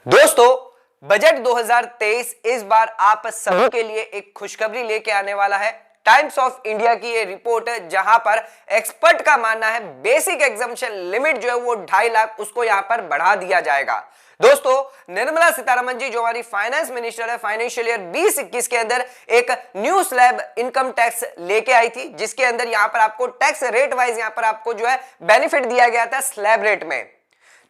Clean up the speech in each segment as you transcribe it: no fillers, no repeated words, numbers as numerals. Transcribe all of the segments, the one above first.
दोस्तों, बजट 2023 इस बार आप सभी के लिए एक खुशखबरी लेके आने वाला है। टाइम्स ऑफ इंडिया की ये रिपोर्ट है जहां पर एक्सपर्ट का मानना है बेसिक एग्जम्पशन लिमिट जो है वो 2.5 लाख उसको यहां पर बढ़ा दिया जाएगा। दोस्तों, निर्मला सीतारमण जी जो हमारी फाइनेंस मिनिस्टर है, फाइनेंशियल ईयर 2021 के अंदर एक न्यू स्लैब इनकम टैक्स लेके आई थी, जिसके अंदर यहां पर आपको टैक्स रेट वाइज यहां पर आपको जो है बेनिफिट दिया गया था स्लैब रेट में।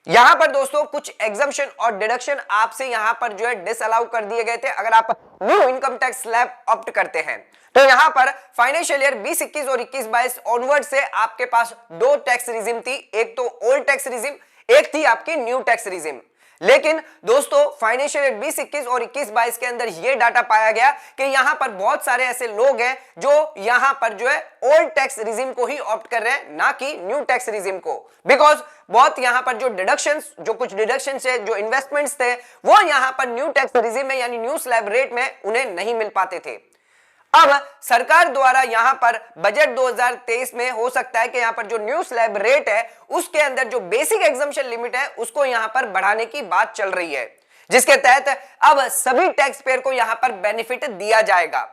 यहां पर दोस्तों कुछ एग्जम्पशन और डिडक्शन आपसे यहां पर जो है डिसअलाउ कर दिए गए थे अगर आप new income tax slab opt करते हैं। तो यहां पर फाइनेंशियल ईयर 2021 और 21-22 ऑनवर्ड से आपके पास दो टैक्स रिजिम थी, एक तो ओल्ड टैक्स रिजिम, एक थी आपकी न्यू टैक्स रिजिम। लेकिन दोस्तों फाइनेंशियल ईयर 2021 और 21-22 के अंदर यह डाटा पाया गया कि यहां पर बहुत सारे ऐसे लोग हैं जो यहां पर जो है ओल्ड टैक्स रिजिम को ही ऑप्ट कर रहे हैं, ना कि न्यू टैक्स रिजिम को। बिकॉज बहुत यहां पर जो डिडक्शंस, जो कुछ डिडक्शंस है, जो इन्वेस्टमेंट्स थे, वो यहां पर न्यू टैक्स रिजिम में यानी न्यू स्लैब रेट में उन्हें नहीं मिल पाते थे। अब सरकार द्वारा यहां पर बजट 2023 में हो सकता है कि यहां पर जो न्यू स्लैब रेट है उसके अंदर जो बेसिक एग्जम्पशन लिमिट है उसको यहां पर बढ़ाने की बात चल रही है, जिसके तहत अब सभी टैक्स पेयर को यहां पर बेनिफिट दिया जाएगा।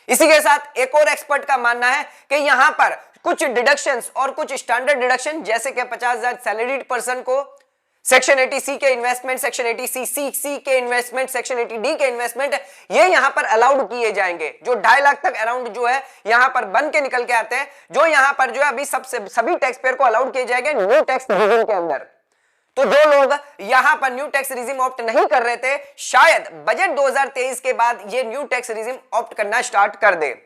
इसी के साथ एक और एक्सपर्ट का मानना है कि यहां पर कुछ डिडक्शंस और कुछ स्टैंडर्ड डिडक्शन जैसे कि 50,000 सैलरीड पर्सन को सेक्शन 80C के इन्वेस्टमेंट, सेक्शन 80C के इन्वेस्टमेंट, सेक्शन 80D के इन्वेस्टमेंट, ये यहां पर अलाउड किए जाएंगे। जो 2.5 लाख तक अराउंड जो है यहां पर बन के निकल के आते हैं, जो यहां पर जो है अभी सभी टैक्स पेयर को अलाउड किए जाएंगे न्यू टैक्स रिजिम के अंदर। तो जो लोग यहां पर न्यू टैक्स रिजिम ऑप्ट नहीं कर रहे थे, शायद बजट 2023 के बाद ये न्यू टैक्स रिजिम ऑप्ट करना स्टार्ट कर दे।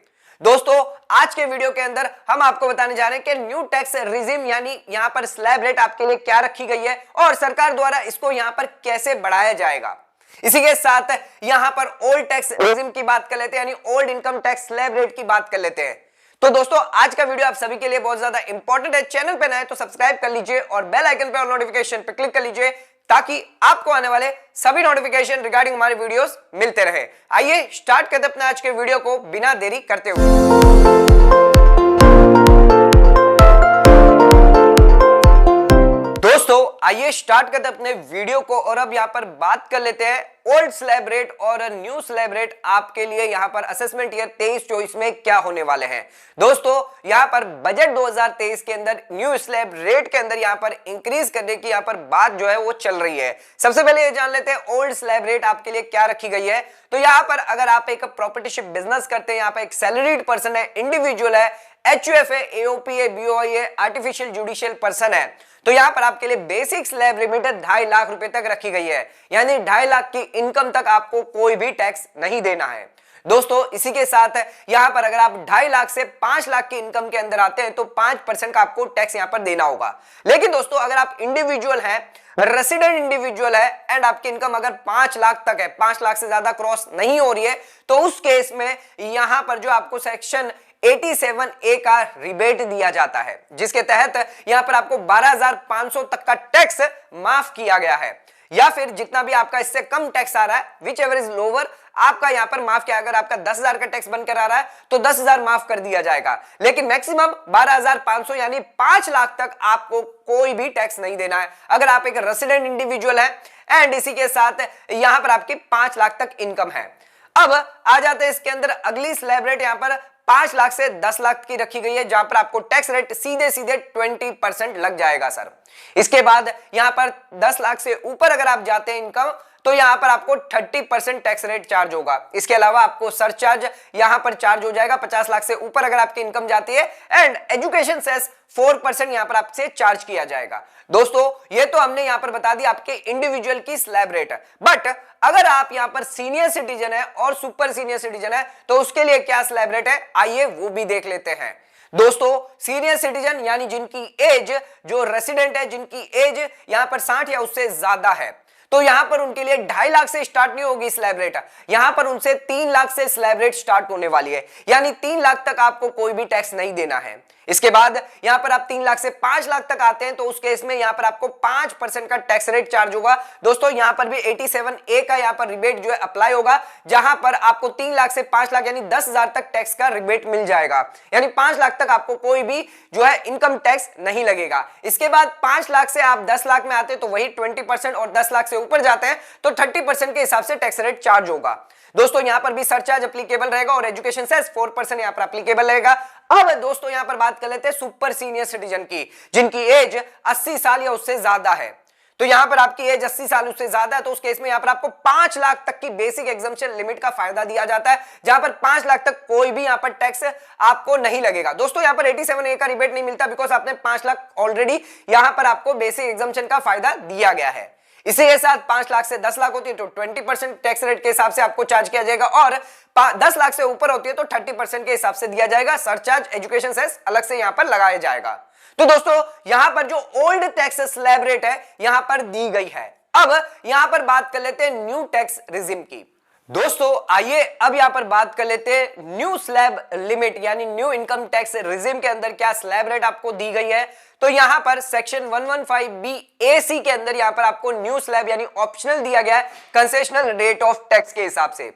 दोस्तों, आज के वीडियो के अंदर हम आपको बताने जा रहे हैं कि न्यू टैक्स रिजिम यानी यहां पर स्लैब रेट आपके लिए क्या रखी गई है और सरकार द्वारा इसको यहां पर कैसे बढ़ाया जाएगा। इसी के साथ यहां पर ओल्ड टैक्स रिजिम की बात कर लेते हैं, यानी old income tax slab rate की बात कर लेते हैं। तो दोस्तों, आज का वीडियो आप सभी के लिए बहुत ज्यादा इंपॉर्टेंट है। चैनल पे नए तो सब्सक्राइब कर लीजिए और बेल आइकन पे और नोटिफिकेशन पे क्लिक कर लीजिए ताकि आपको आने वाले सभी नोटिफिकेशन रिगार्डिंग हमारे वीडियोस मिलते रहे। आइए स्टार्ट करते हैं अपने आज के वीडियो को बिना देरी करते हुए। दोस्तों, आइए स्टार्ट करते हैं अपने वीडियो को और अब यहां पर बात कर लेते हैं ओल्ड स्लैब रेट और न्यू स्लैब रेट आपके लिए यहां पर असेसमेंट ईयर 23-24 में क्या होने वाले हैं। दोस्तों, यहां पर बजट 2023 के अंदर न्यू स्लैब रेट के अंदर यहां पर इंक्रीज करने की यहां पर बात जो है वो चल रही है। सबसे पहले ये जान लेते हैं ओल्ड स्लैब रेट आपके लिए क्या रखी गई है। तो यहां पर अगर आप एक प्रॉपर्टीशिप बिजनेस करते हैं, यहां पर एक सैलरीड पर्सन है, इंडिविजुअल है, HUF है, AOP है, BOI है, आर्टिफिशियल जुडिशियल पर्सन है, तो यहां पर आपके लिए बेसिक स्लैब लिमिट 2.5 लाख रुपए तक रखी गई है, यानी 2.5 लाख की इनकम तक आपको कोई भी टैक्स नहीं देना है। दोस्तों, इसी के साथ यहां पर अगर आप 2.5 लाख से 5 लाख की इनकम के अंदर आते हैं तो 5% का आपको टैक्स यहां पर देना होगा। लेकिन दोस्तों, अगर आप इंडिविजुअल हैं, रेसिडेंट इंडिविजुअल है एंड आपकी इनकम अगर 5 लाख तक है, 5 लाख से ज्यादा क्रॉस नहीं हो रही है, तो उस केस में यहां पर जो आपको सेक्शन 87A का रिबेट दिया जाता है, जिसके तहत यहां पर आपको 12,500 तक का टैक्स माफ किया गया है, या फिर जितना भी आपका इससे कम टैक्स आ रहा है, विच एवर इज लोअर, आपका यहां पर माफ किया। अगर आपका 10,000 का टैक्स बनकर आ रहा है तो 10,000 माफ कर दिया जाएगा, लेकिन मैक्सिमम 12,500 यानी 5 लाख तक आपको कोई भी टैक्स नहीं देना है अगर आप एक रेसिडेंट इंडिविजुअल है एंड इसी के साथ यहां पर आपकी 5 लाख तक इनकम है। अब आ जाते हैं इसके अंदर अगली स्लैब रेट, यहां पर 5 लाख से 10 लाख की रखी गई है, जहां पर आपको टैक्स रेट सीधे 20% लग जाएगा सर। इसके बाद यहां पर 10 लाख से ऊपर अगर आप जाते हैं इनकम, तो यहां पर आपको 30% टैक्स रेट चार्ज होगा। इसके अलावा आपको सरचार्ज यहां पर चार्ज हो जाएगा 50 लाख से ऊपर अगर आपकी इनकम जाती है, एंड एजुकेशन सेस 4% यहां पर आपसे चार्ज किया जाएगा। दोस्तों, ये तो हमने यहां पर बता दी आपके इंडिविजुअल की स्लैब रेट, बट अगर आप यहां पर सीनियर सिटीजन है और सुपर सीनियर सिटीजन है तो उसके लिए क्या स्लैब रेट है, आइए वो भी देख लेते हैं। दोस्तों, सीनियर सिटीजन यानी जिनकी एज, जो रेसिडेंट है जिनकी एज यहां पर 60 या उससे ज्यादा है, तो यहां पर उनके लिए 2.5 लाख से स्टार्ट नहीं होगी स्लैब रेट, यहां पर उनसे 3 लाख से स्लैब रेट स्टार्ट होने वाली है, यानी 3 लाख तक आपको कोई भी टैक्स नहीं देना है। इसके बाद यहां पर आप 3 लाख से 5 लाख तक आते हैं तो उस केस में यहां पर आपको 5% का टैक्स रेट चार्ज होगा। दोस्तों यहां पर भी 87A का यहां पर रिबेट जो है अप्लाई होगा, जहां पर आपको 3 लाख से 5 लाख यानी 10,000 तक टैक्स का रिबेट मिल जाएगा, यानी 5 लाख तक आपको कोई भी जो है इनकम टैक्स नहीं लगेगा। इसके बाद 5 लाख से आप 10 लाख में आते हैं तो वही 20% और 10 लाख से ऊपर जाते हैं तो 30% के हिसाब से टैक्स रेट चार्ज होगा। दोस्तों यहां पर भी सरचार्ज एप्लीकेबल रहेगा और एजुकेशन सेस 4% यहां पर एप्लीकेबल रहेगा। अब दोस्तों यहां पर बात कर लेते हैं सुपर सीनियर सिटीजन की, जिनकी एज 80 साल या उससे ज्यादा है। तो यहां पर आपकी एज 80 साल उससे ज्यादा है तो उस केस में यहां पर आपको 5 लाख तक की बेसिक एग्जम्पशन लिमिट का फायदा दिया जाता है, जहां पर 5 लाख तक कोई भी यहां पर टैक्स आपको नहीं लगेगा। दोस्तों यहां पर 87A का रिबेट नहीं मिलता बिकॉज आपने 5 लाख ऑलरेडी यहां पर आपको बेसिक एग्जम्पशन का फायदा दिया गया है। इसी के साथ 5 लाख से 10 लाख होती है तो 20% टैक्स रेट के हिसाब से आपको चार्ज किया जाएगा और 10 लाख से ऊपर होती है तो 30% के हिसाब से दिया जाएगा। सरचार्ज एजुकेशन सेस अलग से यहां पर लगाया जाएगा। तो दोस्तों यहां पर जो ओल्ड टैक्स स्लैब रेट है यहां पर दी गई है। अब यहां पर बात कर लेते हैं न्यू टैक्स रिजिम की। दोस्तों आइए अब यहां पर बात कर लेते हैं न्यू स्लैब लिमिट यानी न्यू इनकम टैक्स रिजिम के अंदर क्या स्लैब रेट आपको दी गई है। तो यहां पर सेक्शन 115BAC के अंदर यहां पर आपको न्यू स्लैब यानी ऑप्शनल दिया गया है कंसेशनल रेट ऑफ टैक्स के हिसाब से।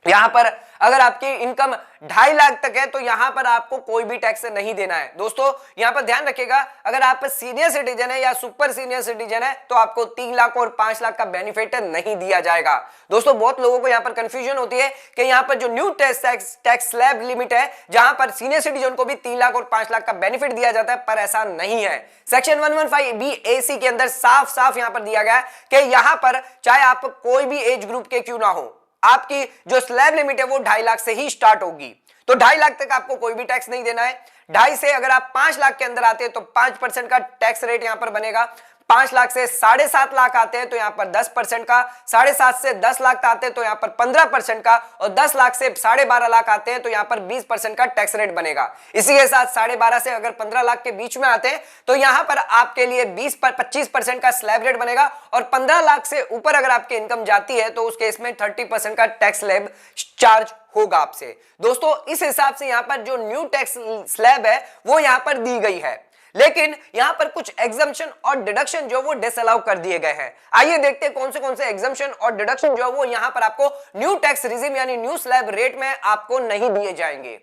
यहां पर अगर आपकी इनकम 2.5 लाख तक है तो यहां पर आपको कोई भी टैक्स नहीं देना है। दोस्तों यहां पर ध्यान रखिएगा, अगर आप सीनियर सिटीजन है या सुपर सीनियर सिटीजन है तो आपको 3 लाख और 5 लाख का बेनिफिट नहीं दिया जाएगा। दोस्तों बहुत लोगों को यहां पर कंफ्यूजन होती है कि यहां पर जो न्यू टैक्स स्लैब लिमिट है जहां पर सीनियर सिटीजन को भी 3 लाख और 5 लाख का बेनिफिट दिया जाता है, पर ऐसा नहीं है। सेक्शन 115BAC के अंदर साफ साफ यहां पर दिया गया है कि यहां पर चाहे आप कोई भी एज ग्रुप के क्यों ना हो, आपकी जो स्लैब लिमिट है वो 2.5 लाख से ही स्टार्ट होगी। तो 2.5 लाख तक आपको कोई भी टैक्स नहीं देना है। 2.5 से अगर आप 5 लाख के अंदर आते हैं तो 5% का टैक्स रेट यहां पर बनेगा। 5 लाख से 7.5 लाख आते हैं तो यहां पर 10% का, 7.5 से 10 लाख आते हैं तो यहां पर 15% का, और 10 लाख से 12.5 लाख आते हैं तो यहां पर 20% का टैक्स रेट बनेगा। इसी के साथ 12.5 से अगर 15 लाख के बीच में आते हैं तो यहां पर आपके लिए 25% का स्लैब रेट बनेगा, और 15 लाख से ऊपर अगर आपकी इनकम जाती है तो उस केस में 30% का टैक्स स्लैब चार्ज होगा आपसे। दोस्तों इस हिसाब से यहां पर जो न्यू टैक्स स्लैब है वो यहां पर दी गई है, लेकिन यहां पर कुछ एग्जम्पशन और डिडक्शन जो वो डिसअलाउ कर दिए गए हैं। आइए देखते हैं कौन से एग्जम्पशन और डिडक्शन जो वो यहां पर आपको न्यू टैक्स रिजिम यानी न्यू स्लैब रेट में आपको नहीं दिए जाएंगे।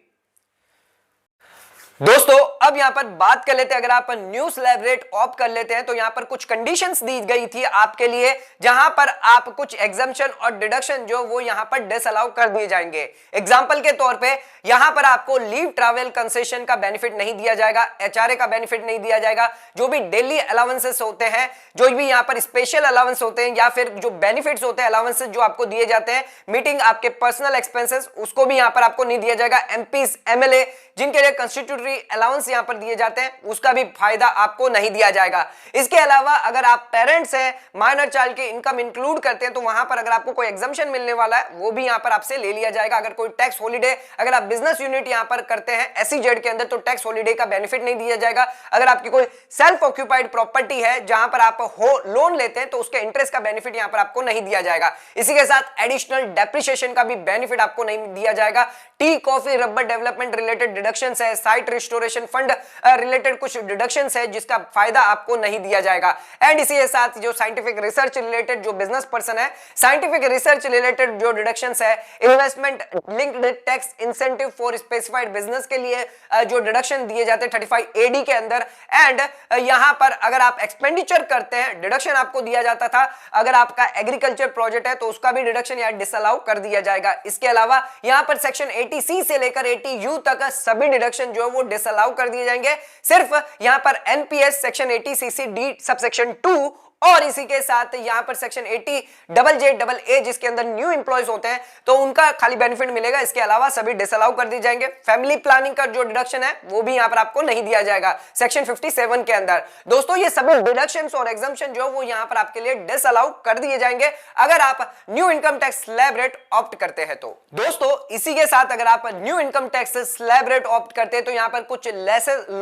दोस्तों अब यहां पर बात कर लेते हैं, अगर आप न्यू स्लैब रेट ऑप्ट कर लेते हैं तो यहां पर कुछ कंडीशंस दी गई थी आपके लिए, जहां पर आप कुछ एग्जम्पशन और डिडक्शन जो वो यहां पर डिसअलाउ कर दिए जाएंगे। एग्जांपल के तौर पे यहां पर आपको लीव ट्रैवल कंसेशन का बेनिफिट नहीं दिया जाएगा, HRA का बेनिफिट नहीं दिया जाएगा, जो भी डेली अलाउंसेस होते हैं, जो भी यहां पर स्पेशल अलाउंस होते हैं या फिर जो बेनिफिट्स होते हैं, अलाउंसेस जो आपको दिए जाते हैं, मीटिंग आपके पर्सनल एक्सपेंसेस, उसको भी यहां पर आपको नहीं दिया जाएगा। MPs MLA जिनके लिए कंस्टिट्यूटरी अलाउंस यहां पर दिए जाते हैं उसका भी फायदा आपको नहीं दिया जाएगा। इसके अलावा अगर आप पेरेंट्स हैं, माइनर चाइल्ड की इनकम इंक्लूड करते हैं तो वहां पर अगर आपको कोई एग्जम्पशन मिलने वाला है वो भी यहां पर आपसे ले लिया जाएगा। अगर कोई टैक्स हॉलिडे, अगर आप बिजनेस यूनिट यहां पर करते हैं SEZ के अंदर तो टैक्स हॉलिडे का बेनिफिट नहीं दिया जाएगा। अगर आपकी कोई सेल्फ ऑक्यूपाइड प्रॉपर्टी है जहां पर आप लोन लेते हैं तो उसके इंटरेस्ट का बेनिफिट यहां पर आपको नहीं दिया जाएगा। इसी के साथ एडिशनल डेप्रिसिएशन का भी बेनिफिट आपको नहीं दिया जाएगा। Tea coffee rubber development related deductions है, साइट रिस्टोरेशन फंड रिलेटेड कुछ डिडक्शंस है जिसका फायदा आपको नहीं दिया जाएगा। एंड इसी के साथ जो साइंटिफिक रिसर्च रिलेटेड जो बिजनेस पर्सन है, साइंटिफिक रिसर्च रिलेटेड जो डिडक्शंस है, investment linked tax incentive for specified business के लिए जो डिडक्शन दिए जाते हैं 35AD के अंदर। एंड यहां पर अगर आप एक्सपेंडिचर करते हैं डिडक्शन आपको दिया जाता था, अगर आपका एग्रीकल्चर प्रोजेक्ट है तो उसका भी डिडक्शन यहां डिसअलाउ कर दिया जाएगा। इसके अलावा यहां पर सेक्शन 80C से लेकर 80U तक सभी डिडक्शन जो है वो डिसअलाउ कर दिए जाएंगे। सिर्फ यहां पर NPS सेक्शन 80CC-D सबसेक्शन 2 और इसी के साथ यहां पर सेक्शन 80JJAA जिसके अंदर न्यू एम्प्लॉयज होते हैं तो उनका खाली बेनिफिट मिलेगा। इसके अलावा सभी डिसअलाउ कर दिए जाएंगे। फैमिली प्लानिंग का जो डिडक्शन है वो भी यहां पर आपको नहीं दिया जाएगा सेक्शन 57 के अंदर। दोस्तों ये सभी डिडक्शंस और एग्जम्पशन जो वो यहां पर आपके लिए डिसअलाउ कर दिए जाएंगे अगर आप new income tax slab rate opt करते हैं तो। दोस्तों इसी के साथ अगर आप new income tax slab rate opt करते हैं तो यहां पर कुछ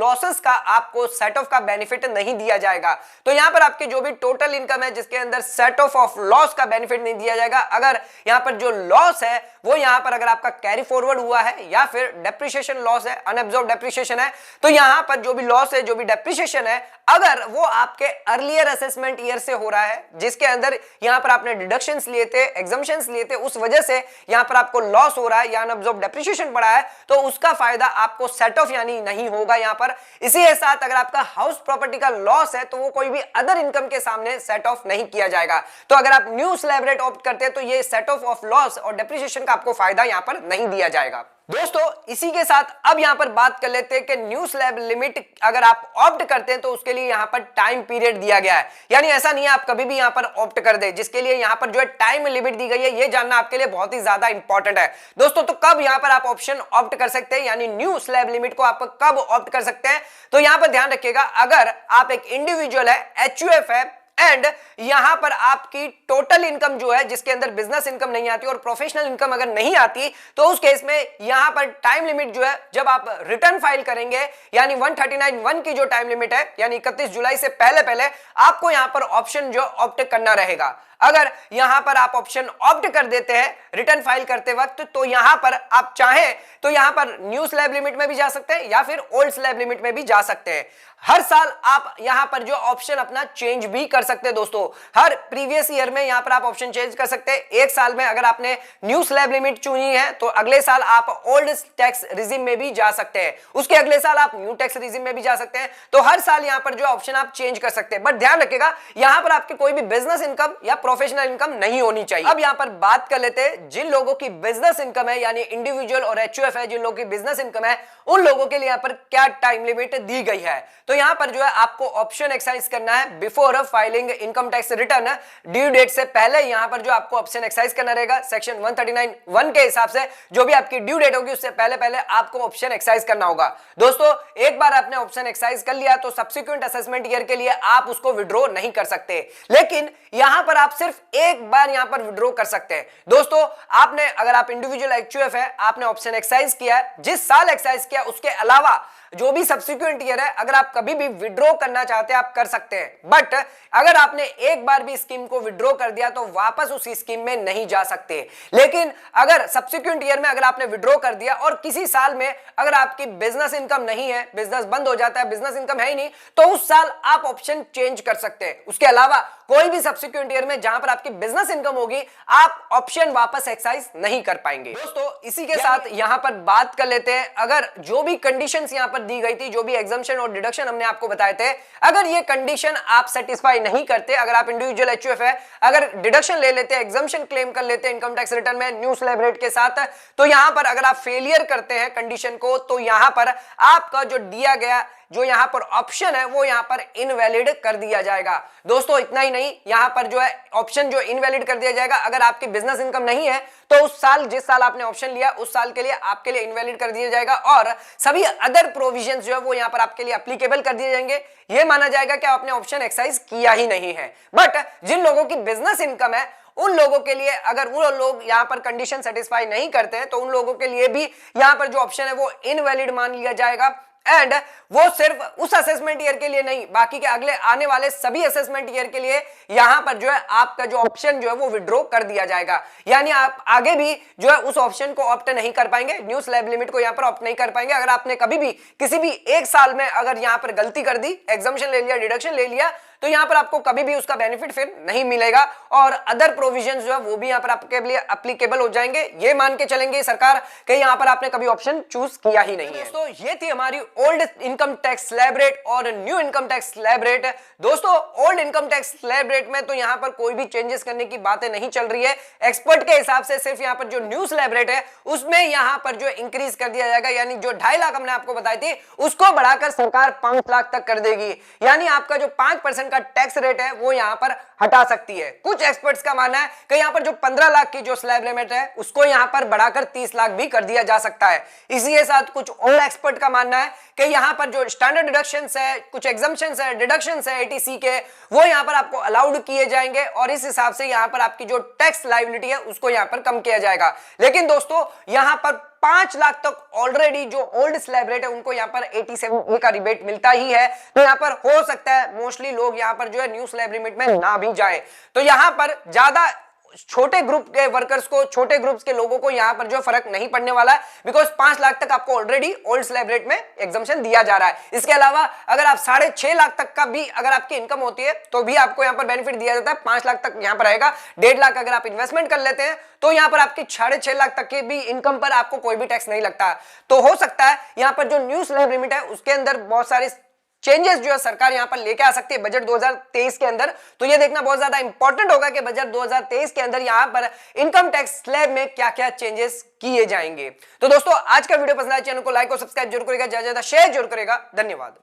लॉसेस का आपको सेट ऑफ का बेनिफिट नहीं दिया जाएगा। तो यहां पर आपके जो भी टोटल इनकम है जिसके अंदर सेट ऑफ लॉस का बेनिफिट नहीं दिया जाएगा। अगर यहां पर जो लॉस है वो यहां पर अगर आपका कैरी फॉरवर्ड हुआ है या फिर डेप्रिसिएशन लॉस है, अनअब्जॉर्ब डेप्रिसिएशन है, तो यहां पर जो भी लॉस है, जो भी डेप्रिसिएशन है, अगर वो आपके अर्लियर असेसमेंट ईयर से हो रहा है जिसके अंदर यहां पर आपने डिडक्शंस लिए थे, एग्जम्पशंस लिए थे, उस वजह से यहां पर आपको लॉस हो रहा है या अनअब्जॉर्ब डेप्रिसिएशन पड़ा है, तो उसका फायदा आपको सेट ऑफ यानी नहीं होगा यहां पर। इसी के साथ अगर आपका हाउस प्रॉपर्टी का लॉस है तो वो कोई भी अदर इनकम के सामने सेट ऑफ नहीं किया जाएगा। तो अगर आप न्यू स्लैब रेट ऑप्ट करते हैं तो ये सेट ऑफ लॉस और डेप्रिसिएशन का आपको फायदा यहां पर नहीं दिया जाएगा। दोस्तों इसी के साथ अब यहां पर बात कर लेते हैं कि न्यू स्लैब लिमिट अगर आप ऑप्ट करते हैं तो उसके लिए यहां पर टाइम पीरियड दिया गया है, यानी ऐसा नहीं है आप कभी भी यहां पर ऑप्ट कर दे, जिसके लिए यहां पर जो है टाइम लिमिट दी गई है, ये जानना आपके लिए बहुत ही ज्यादा इंपॉर्टेंट है दोस्तों। तो कब यहां पर आप ऑप्शन ऑप्ट कर सकते हैं, यानी न्यू स्लैब लिमिट को आप कब ऑप्ट कर सकते हैं, तो यहां पर ध्यान रखिएगा, अगर आप एक इंडिविजुअल है, एचयूएफ है, एंड यहां पर आपकी टोटल इनकम जो है जिसके अंदर बिजनेस इनकम नहीं आती और प्रोफेशनल इनकम अगर नहीं आती, तो उस केस में यहां पर टाइम लिमिट जो है जब आप रिटर्न फाइल करेंगे, यानी 139(1) की जो टाइम लिमिट है, यानी 31 जुलाई से पहले पहले आपको यहां पर ऑप्शन जो ऑप्ट करना रहेगा। अगर यहां पर आप ऑप्शन ऑप्ट कर देते हैं रिटर्न फाइल करते वक्त, तो यहां पर आप चाहें तो यहां पर न्यू स्लैब लिमिट में भी जा सकते हैं या फिर ओल्ड स्लैब लिमिट में भी जा सकते हैं। हर साल आप यहां पर जो ऑप्शन अपना चेंज भी कर सकते हैं दोस्तों, हर प्रीवियस ईयर में यहां पर आप ऑप्शन चेंज कर सकते हैं। एक साल में अगर आपने न्यू स्लैब लिमिट चुनी है तो अगले साल आप ओल्ड टैक्स रिजिम में भी जा सकते हैं, उसके अगले साल आप न्यू टैक्स रिजिम में भी जा सकते हैं। तो हर साल यहां पर जो ऑप्शन आप चेंज कर सकते हैं, बट ध्यान रखिएगा यहां पर आपके कोई भी बिजनेस इनकम या प्रोफेशनल इनकम नहीं होनी चाहिए। अब यहां पर बात कर लेते हैं जिन लोगों की बिजनेस इनकम है, यानी इंडिविजुअल और एचयूएफ है, जिन लोगों की बिजनेस इनकम है, उन लोगों के लिए यहां पर क्या टाइम लिमिट दी गई है। तो यहां पर जो है आपको ऑप्शन एक्सरसाइज करना है before filing income tax return, due date से पहले यहां पर जो आपको ऑप्शन एक्सरसाइज करना रहेगा, सेक्शन 139(1) के हिसाब से जो भी आपकी ड्यू डेट होगी उससे पहले पहले आपको ऑप्शन एक्सरसाइज करना होगा। दोस्तों एक बार आपने ऑप्शन एक्सरसाइज कर लिया तो सब्सिक्वेंट असेसमेंट ईयर के लिए आप उसको विड्रॉ नहीं कर सकते, लेकिन यहां पर आप सिर्फ एक बार यहां पर विड्रॉ कर सकते हैं। दोस्तों आपने, अगर आप इंडिविजुअल एचयूएफ है, आपने ऑप्शन एक्सरसाइज किया है, जिस साल एक्सरसाइज किया उसके अलावा जो भी सब्सिक्वेंट ईयर है, अगर आप कभी भी विड्रॉ करना चाहते हैं आप कर सकते हैं, बट अगर आपने एक बार भी स्कीम को विड्रॉ कर दिया तो वापस उस स्कीम में नहीं जा सकते। लेकिन अगर सब्सिक्वेंट ईयर में अगर आपने विड्रॉ कर दिया और किसी साल में अगर आपकी बिजनेस इनकम नहीं है, बिजनेस बंद हो जाता है, बिजनेस इनकम है ही नहीं, तो उस साल आप ऑप्शन चेंज कर सकते हैं। उसके अलावा कोई भी सब्सिक्वेंट ईयर में जहां पर आपकी बिजनेस इनकम होगी आप ऑप्शन वापस एक्सरसाइज नहीं कर पाएंगे। दोस्तों इसी के साथ यहां पर बात कर लेते हैं, अगर जो भी कंडीशंस यहां पर दी गई थी, जो भी एग्जम्पशन और डिडक्शन हमने आपको बताए थे, अगर ये कंडीशन आप सेटिस्फाई नहीं करते, अगर आप इंडिविजुअल एचयूएफ है, अगर डिडक्शन ले लेते हैं, एग्जम्पशन क्लेम कर लेते हैं इनकम टैक्स रिटर्न में न्यू स्लैब रेट के साथ, तो यहां पर अगर आप फेलियर करते हैं कंडीशन को, तो यहां पर आपका जो दिया गया जो यहां पर ऑप्शन है वो यहां पर इनवैलिड कर दिया जाएगा। दोस्तों इतना ही नहीं, यहां पर जो है ऑप्शन जो इनवैलिड कर दिया जाएगा, अगर आपकी बिजनेस इनकम नहीं है तो उस साल, जिस साल आपने ऑप्शन लिया उस साल के लिए आपके लिए इनवैलिड कर दिया जाएगा और सभी अदर प्रोविजंस जो है वो यहां पर आपके लिए एप्लीकेबल कर दिए जाएंगे। यह माना जाएगा कि आपने ऑप्शन एक्सरसाइज किया ही नहीं है। बट जिन लोगों की बिजनेस इनकम है उन लोगों के लिए, अगर वो लोग यहां पर कंडीशन सेटिस्फाई नहीं करते हैं तो उन लोगों के लिए भी यहां पर जो ऑप्शन है वो इनवैलिड मान लिया जाएगा। एंड वो सिर्फ उस असेसमेंट ईयर के लिए नहीं, बाकी के अगले आने वाले सभी असेसमेंट ईयर के लिए यहां पर जो है आपका जो ऑप्शन जो है वो विड्रॉ कर दिया जाएगा। यानी आप आगे भी जो है उस ऑप्शन को ऑप्ट नहीं कर पाएंगे, न्यू स्लैब लिमिट को यहां पर ऑप्ट नहीं कर पाएंगे। अगर आपने कभी भी किसी भी एक साल में अगर यहां पर गलती कर दी, एग्जम्पशन ले लिया, डिडक्शन ले लिया, तो यहां पर आपको कभी भी उसका बेनिफिट फिर नहीं मिलेगा और अदर प्रोविजंस जो है वो भी यहां पर आपके लिए एप्लीकेबल हो जाएंगे। ये मान के चलेंगे सरकार कि यहां पर आपने कभी ऑप्शन चूज किया ही नहीं है। दोस्तों ये थी हमारी old income tax slab rate और new income tax slab rate. दोस्तों old income tax slab rate में तो यहां पर कोई भी चेंजेस करने की बातें नहीं चल रही है। एक्सपर्ट के हिसाब से सिर्फ यहां पर जो न्यू स्लैब रेट है उसमें यहां पर जो इंक्रीज कर दिया जाएगा, यानी जो 2.5 लाख हमने आपको बताई थी उसको बढ़ाकर सरकार 5 लाख तक कर देगी। यानी आपका जो 5% का टैक्स रेट है वो यहां पर हटा सकती है। कुछ एक्सपर्ट्स का मानना है कि यहां पर जो 15 लाख की जो स्लैब लिमिट है उसको यहां पर बढ़ाकर 30 लाख भी कर दिया जा सकता है। इसी के साथ कुछ और एक्सपर्ट का मानना है कि यहां पर जो स्टैंडर्ड डिडक्शंस है, कुछ एग्जम्पशंस है, डिडक्शंस है एटीसी के, वो यहां पर आपको अलाउड किए जाएंगे और इस हिसाब से यहां पर आपकी जो टैक्स लायबिलिटी है उसको यहां पर कम किया जाएगा। लेकिन दोस्तों यहां पर 5 लाख तक ऑलरेडी जो ओल्ड स्लैब रेट है उनको यहाँ पर 87A का रिबेट मिलता ही है। तो यहाँ पर हो सकता है मोस्टली लोग यहाँ पर जो है न्यू स्लैब लिमिट में ना भी जाए। तो यहाँ पर ज्यादा छोटे ग्रुप के वर्कर्स को, छोटे ग्रुप्स के लोगों को यहां पर जो फर्क नहीं पड़ने वाला है, बिकॉज 5 लाख तक आपको ऑलरेडी ओल्ड स्लैब रेट में एग्जम्पशन दिया जा रहा है। इसके अलावा अगर आप 6.5 लाख तक का भी अगर आपकी इनकम होती है तो भी आपको यहां पर बेनिफिट दिया जाता है। 5 लाख तक यहां पर रहेगा। 1.5 लाख अगर आप इन्वेस्टमेंट कर लेते हैं तो यहां पर आपकी 6.5 लाख तक के भी इनकम पर आपको कोई भी टैक्स नहीं लगता। तो हो सकता है यहां पर जो न्यू स्लैब लिमिट है उसके अंदर बहुत सारे चेंजेस जो है सरकार यहां पर लेके आ सकती है बजट 2023 के अंदर। तो ये देखना बहुत ज्यादा इंपॉर्टेंट होगा कि बजट 2023 के अंदर यहां पर इनकम टैक्स स्लैब में क्या क्या चेंजेस किए जाएंगे। तो दोस्तों आज का वीडियो पसंद आया चैनल को लाइक और सब्सक्राइब जरूर करेगा, ज्यादा ज्यादा शेयर जरूर करेगा। धन्यवाद।